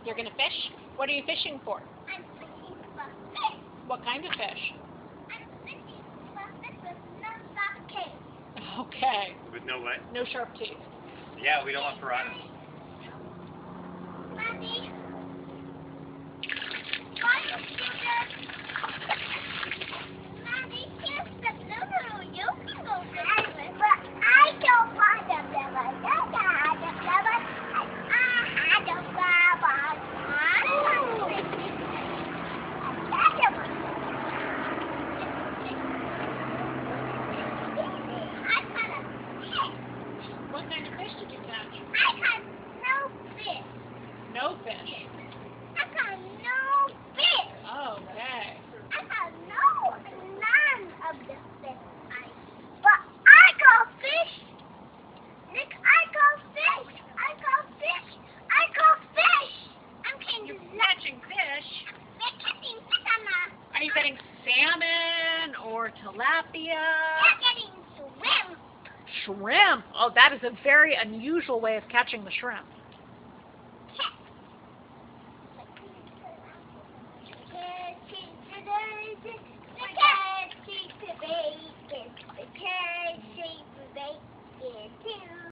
You're going to fish? What are you fishing for? I'm fishing for fish. What kind of fish? I'm fishing for fish with no sharp teeth. Okay. With no what? No sharp teeth. Yeah, we don't want piranhas. Mommy, why you do this? Mommy, here's the blue. You can go fishing with. But I don't want the blue. I don't want the blue. I don't grab on. I want to fish. I caught a fish. What kind of fish did you catch? I caught no fish. No fish. I caught no fish. Okay. I caught none of the fish. But I caught fish. Nick, I caught fish. I caught fish. I caught fish. I'm You're catching catching fish. We're catching fish on the. Are you getting salmon or tilapia? We're getting shrimp. Shrimp. Oh, that is a very unusual way of catching the shrimp.